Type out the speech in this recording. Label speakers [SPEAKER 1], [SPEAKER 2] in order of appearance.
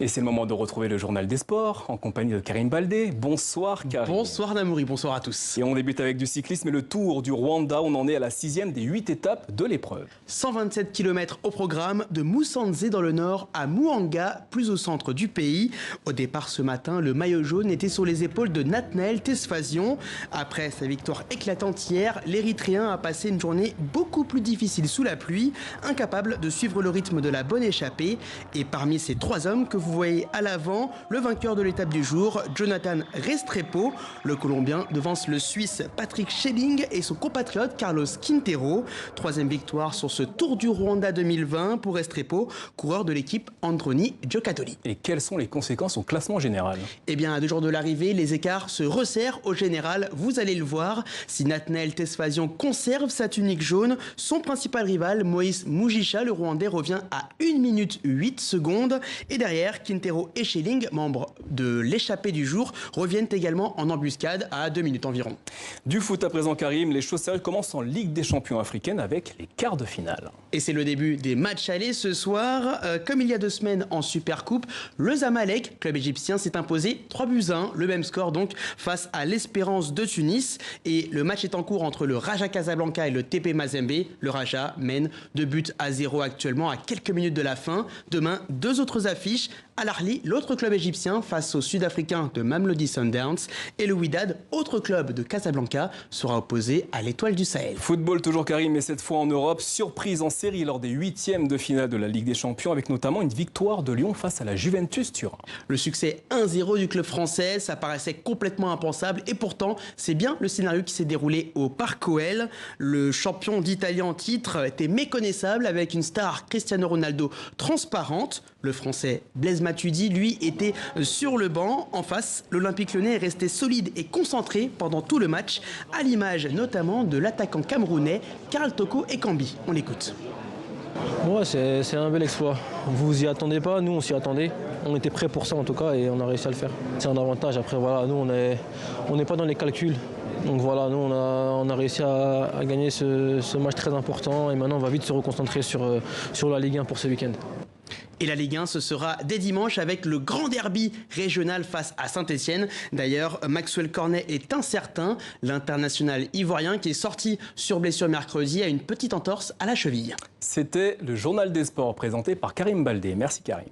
[SPEAKER 1] Et c'est le moment de retrouver le journal des sports en compagnie de Karim Baldé. Bonsoir Karim.
[SPEAKER 2] Bonsoir Namouri, bonsoir à tous.
[SPEAKER 1] Et on débute avec du cyclisme et le Tour du Rwanda. On en est à la 6e des 8 étapes de l'épreuve.
[SPEAKER 2] 127 km au programme de Musanze dans le nord à Muhanga, plus au centre du pays. Au départ ce matin, le maillot jaune était sur les épaules de Nathanaël Tesfazion. Après sa victoire éclatante hier, l'Érythréen a passé une journée beaucoup plus difficile sous la pluie, incapable de suivre le rythme de la bonne échappée. Et parmi ces trois hommes que vous voyez à l'avant, le vainqueur de l'étape du jour, Jonathan Restrepo. Le Colombien devance le Suisse Patrick Schelling et son compatriote Carlos Quintero. Troisième victoire sur ce Tour du Rwanda 2020 pour Restrepo, coureur de l'équipe Androni Giocattoli.
[SPEAKER 1] Et quelles sont les conséquences au classement général?
[SPEAKER 2] Eh bien, à 2 jours de l'arrivée, les écarts se resserrent au général. Vous allez le voir. Si Nathanaël Tesfazion conserve sa tunique jaune, son principal rival, Moïse Mugisha, le Rwandais, revient à 1 minute 8 secondes. Et derrière, Quintero et Schelling, membres de l'échappée du jour, reviennent également en embuscade à 2 minutes environ.
[SPEAKER 1] Du foot à présent, Karim, les choses sérieuses commencent en Ligue des champions africaine avec les quarts de finale.
[SPEAKER 2] Et c'est le début des matchs allés ce soir. Comme il y a 2 semaines en Supercoupe, le Zamalek, club égyptien, s'est imposé 3-1, le même score donc face à l'Espérance de Tunis. Et le match est en cours entre le Raja Casablanca et le TP Mazembe. Le Raja mène 2-0 actuellement à quelques minutes de la fin. Demain, 2 autres affiches. Al Ahly, l'autre club égyptien, face au Sud-Africain de Mamelodi Sundowns. Et le Wydad, autre club de Casablanca, sera opposé à l'Étoile du Sahel.
[SPEAKER 1] Football toujours Karim, mais cette fois en Europe. Surprise en série lors des 8e de finale de la Ligue des Champions, avec notamment une victoire de Lyon face à la Juventus Turin.
[SPEAKER 2] Le succès 1-0 du club français, ça paraissait complètement impensable. Et pourtant, c'est bien le scénario qui s'est déroulé au Parc OL. Le champion d'Italie en titre était méconnaissable avec une star Cristiano Ronaldo transparente. Le français Blaise Matuidi, lui, était sur le banc. En face, l'Olympique Lyonnais est resté solide et concentré pendant tout le match, à l'image notamment de l'attaquant camerounais Karl Toko Ekambi. On l'écoute.
[SPEAKER 3] Ouais, c'est un bel exploit. Vous vous y attendez pas, nous on s'y attendait. On était prêts pour ça en tout cas et on a réussi à le faire. C'est un avantage. Après voilà, nous on n'est pas dans les calculs. Donc voilà, nous on a réussi à gagner ce match très important et maintenant on va vite se reconcentrer sur la Ligue 1 pour ce week-end.
[SPEAKER 2] Et la Ligue 1, ce sera dès dimanche avec le grand derby régional face à Saint-Etienne. D'ailleurs, Maxwell Cornet est incertain. L'international ivoirien qui est sorti sur blessure mercredi a une petite entorse à la cheville.
[SPEAKER 1] C'était le journal des sports présenté par Karim Baldé. Merci Karim.